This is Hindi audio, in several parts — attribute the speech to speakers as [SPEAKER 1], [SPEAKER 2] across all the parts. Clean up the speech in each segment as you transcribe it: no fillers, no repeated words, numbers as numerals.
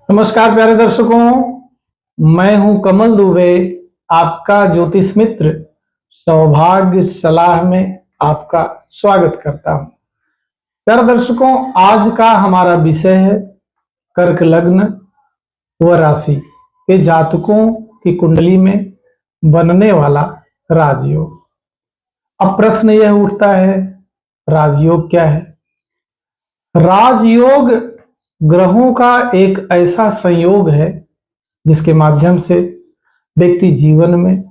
[SPEAKER 1] नमस्कार प्यारे दर्शकों, मैं हूं कमल दुबे, आपका ज्योतिष मित्र। सौभाग्य सलाह में आपका स्वागत करता हूं। प्यारे दर्शकों, आज का हमारा विषय है कर्क लग्न व राशि के जातकों की कुंडली में बनने वाला राजयोग। अब प्रश्न यह उठता है, राजयोग क्या है? राजयोग ग्रहों का एक ऐसा संयोग है जिसके माध्यम से व्यक्ति जीवन में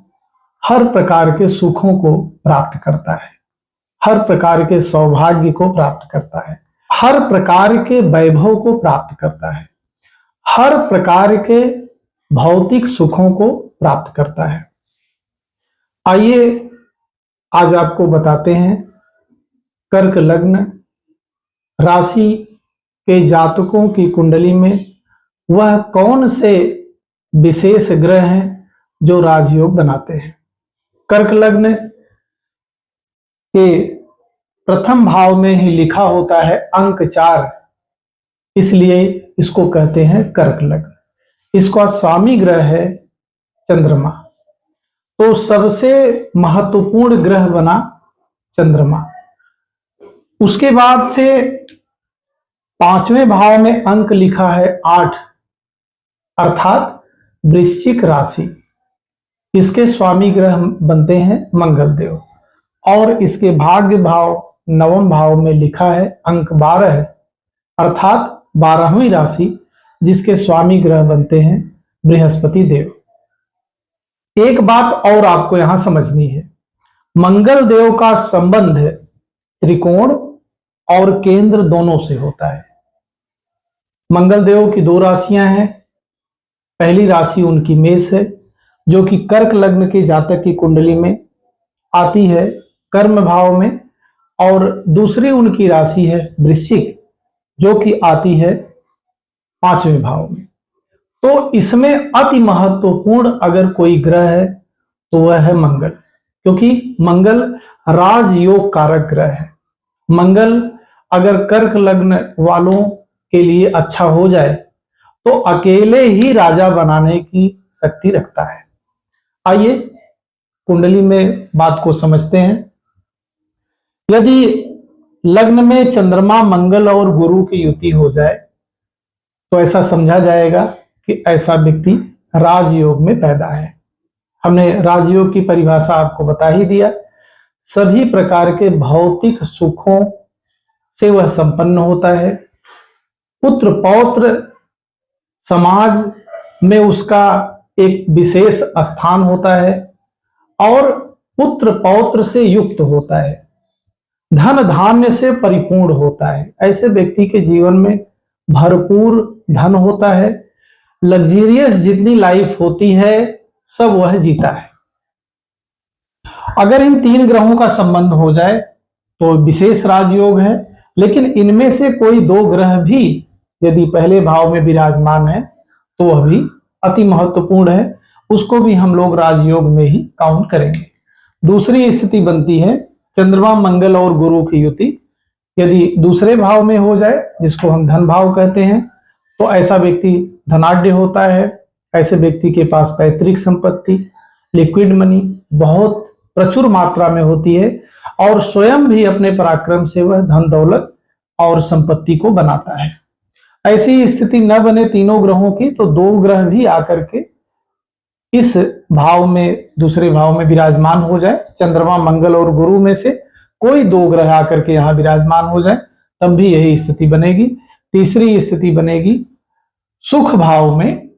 [SPEAKER 1] हर प्रकार के सुखों को प्राप्त करता है, हर प्रकार के सौभाग्य को प्राप्त करता है, हर प्रकार के वैभव को प्राप्त करता है, हर प्रकार के भौतिक सुखों को प्राप्त करता है। आइए आज आपको बताते हैं कर्क लग्न राशि के जातकों की कुंडली में वह कौन से विशेष ग्रह हैं जो राजयोग बनाते हैं। कर्क लग्न के प्रथम भाव में ही लिखा होता है अंक 4, इसलिए इसको कहते हैं कर्क लग्न। इसका स्वामी ग्रह है चंद्रमा, तो सबसे महत्वपूर्ण ग्रह बना चंद्रमा। उसके बाद से 5वें भाव में अंक लिखा है 8, अर्थात वृश्चिक राशि। इसके स्वामी ग्रह बनते हैं मंगल देव, और इसके भाग्य भाव 9वें भाव में लिखा है अंक 12, अर्थात 12वीं राशि, जिसके स्वामी ग्रह बनते हैं बृहस्पति देव। एक बात और आपको यहां समझनी है, मंगल देव का संबंध त्रिकोण और केंद्र दोनों से होता है। मंगल देव की 2 राशियां हैं। पहली राशि उनकी मेष है, जो कि कर्क लग्न के जातक की कुंडली में आती है कर्म भाव में, और दूसरी उनकी राशि है वृश्चिक, जो कि आती है 5वें भाव में। तो इसमें अति महत्वपूर्ण अगर कोई ग्रह है तो वह है मंगल, क्योंकि मंगल राजयोग कारक ग्रह है। मंगल अगर कर्क लग्न वालों के लिए अच्छा हो जाए तो अकेले ही राजा बनाने की शक्ति रखता है। आइए कुंडली में बात को समझते हैं। यदि लग्न में चंद्रमा, मंगल और गुरु की युति हो जाए तो ऐसा समझा जाएगा कि ऐसा व्यक्ति राजयोग में पैदा है। हमने राजयोग की परिभाषा आपको बता ही दिया। सभी प्रकार के भौतिक सुखों से वह संपन्न होता है। पुत्र पौत्र समाज में उसका एक विशेष स्थान होता है और पुत्र पौत्र से युक्त होता है। धन धान्य से परिपूर्ण होता है। ऐसे व्यक्ति के जीवन में भरपूर धन होता है। लग्जरियस जितनी लाइफ होती है सब वह जीता है। अगर इन 3 ग्रहों का संबंध हो जाए तो विशेष राजयोग है, लेकिन इनमें से कोई 2 ग्रह भी यदि पहले भाव में विराजमान है तो वह भी अति महत्वपूर्ण है, उसको भी हम लोग राजयोग में ही काउंट करेंगे। दूसरी स्थिति बनती है चंद्रमा, मंगल और गुरु की युति। यदि दूसरे भाव में हो जाए, जिसको हम धन भाव कहते हैं, तो ऐसा व्यक्ति धनाढ्य होता है। ऐसे व्यक्ति के पास पैतृक संपत्ति, लिक्विड मनी बहुत प्रचुर मात्रा में होती है, और स्वयं भी अपने पराक्रम से वह धन दौलत और संपत्ति को बनाता है। ऐसी स्थिति न बने तीनों ग्रहों की तो 2 ग्रह भी आकर के इस भाव में, दूसरे भाव में विराजमान हो जाए, चंद्रमा, मंगल और गुरु में से कोई 2 ग्रह आकर के यहां विराजमान हो जाए, तब भी यही स्थिति बनेगी। तीसरी स्थिति बनेगी सुख भाव में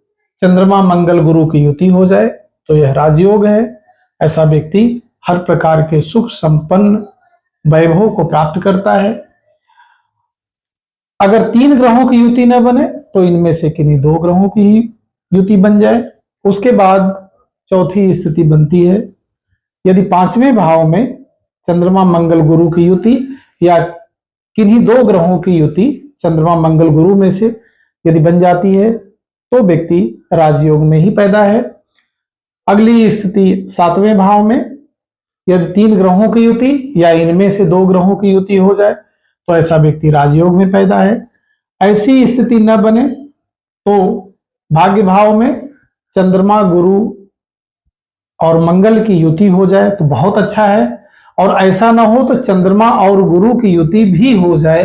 [SPEAKER 1] चंद्रमा, मंगल, गुरु की युति हो जाए तो यह राजयोग है। ऐसा व्यक्ति हर प्रकार के सुख संपन्न वैभव को प्राप्त करता है। अगर 3 ग्रहों की युति न बने तो इनमें से किन्हीं 2 ग्रहों की ही युति बन जाए। उसके बाद चौथी स्थिति बनती है, यदि 5वें भाव में चंद्रमा, मंगल, गुरु की युति या किन्हीं 2 ग्रहों की युति चंद्रमा, मंगल, गुरु में से यदि बन जाती है तो व्यक्ति राजयोग में ही पैदा है। अगली स्थिति 7वें भाव में यदि 3 ग्रहों की युति या इनमें से 2 ग्रहों की युति हो जाए तो ऐसा व्यक्ति राजयोग में पैदा है। ऐसी स्थिति न बने तो भाग्य भाव में चंद्रमा, गुरु और मंगल की युति हो जाए तो बहुत अच्छा है, और ऐसा ना हो तो चंद्रमा और गुरु की युति भी हो जाए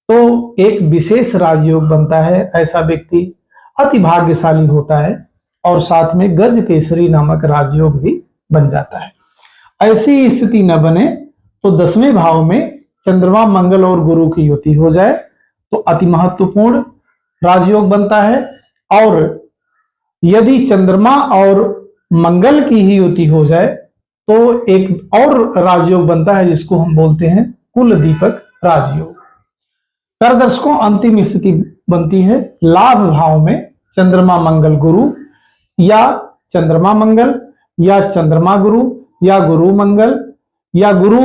[SPEAKER 1] तो एक विशेष राजयोग बनता है। ऐसा व्यक्ति अति भाग्यशाली होता है और साथ में गज केसरी नामक राजयोग भी बन जाता है। ऐसी स्थिति न बने तो 10वें भाव में चंद्रमा, मंगल और गुरु की युति हो जाए तो अति महत्वपूर्ण राजयोग बनता है। और यदि चंद्रमा और मंगल की ही युति हो जाए तो एक और राजयोग बनता है जिसको हम बोलते हैं कुल दीपक राजयोग। प्यारे दर्शकों, अंतिम स्थिति बनती है लाभ भाव में चंद्रमा, मंगल, गुरु, या चंद्रमा मंगल, या चंद्रमा गुरु, या गुरु मंगल, या गुरु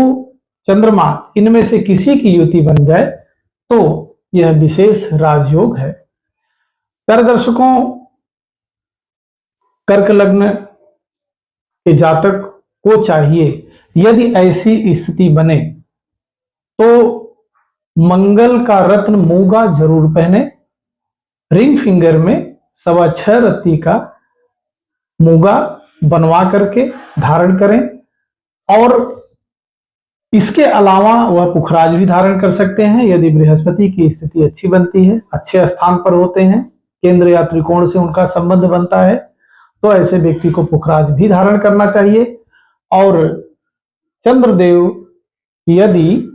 [SPEAKER 1] चंद्रमा, इनमें से किसी की युति बन जाए तो यह विशेष राजयोग है। प्यारे दर्शकों, कर्क लग्न के जातक को चाहिए, यदि ऐसी स्थिति बने तो मंगल का रत्न मूंगा जरूर पहने, रिंग फिंगर में 6.25 रत्ती का मूंगा बनवा करके धारण करें, और इसके अलावा वह पुखराज भी धारण कर सकते हैं। यदि बृहस्पति की स्थिति अच्छी बनती है, अच्छे स्थान पर होते हैं, केंद्र या त्रिकोण से उनका संबंध बनता है, तो ऐसे व्यक्ति को पुखराज भी धारण करना चाहिए। और चंद्रदेव यदि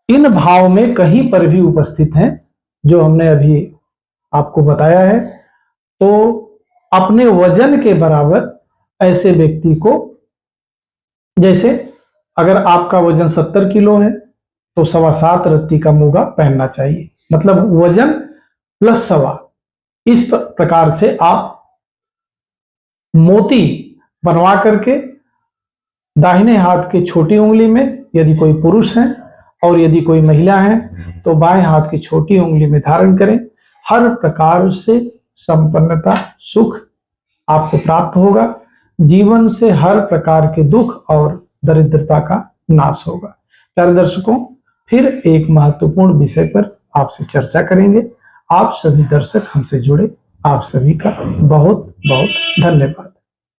[SPEAKER 1] इन भाव में कहीं पर भी उपस्थित हैं, जो हमने अभी आपको बताया है, तो अपने वजन के बराबर ऐसे व्यक्ति को, जैसे अगर आपका वजन 70 किलो है तो 7.25 रत्ती का मूंगा पहनना चाहिए, मतलब वजन प्लस 1.25। इस प्रकार से आप मोती बनवा करके दाहिने हाथ के छोटी उंगली में, यदि कोई पुरुष है, और यदि कोई महिला है तो बाएं हाथ की छोटी उंगली में धारण करें। हर प्रकार से संपन्नता, सुख आपको प्राप्त होगा। जीवन से हर प्रकार के दुख और दरिद्रता का नाश होगा। प्यारे दर्शकों, फिर एक महत्वपूर्ण विषय पर आपसे चर्चा करेंगे। आप सभी दर्शक हमसे जुड़े, आप सभी का बहुत बहुत धन्यवाद।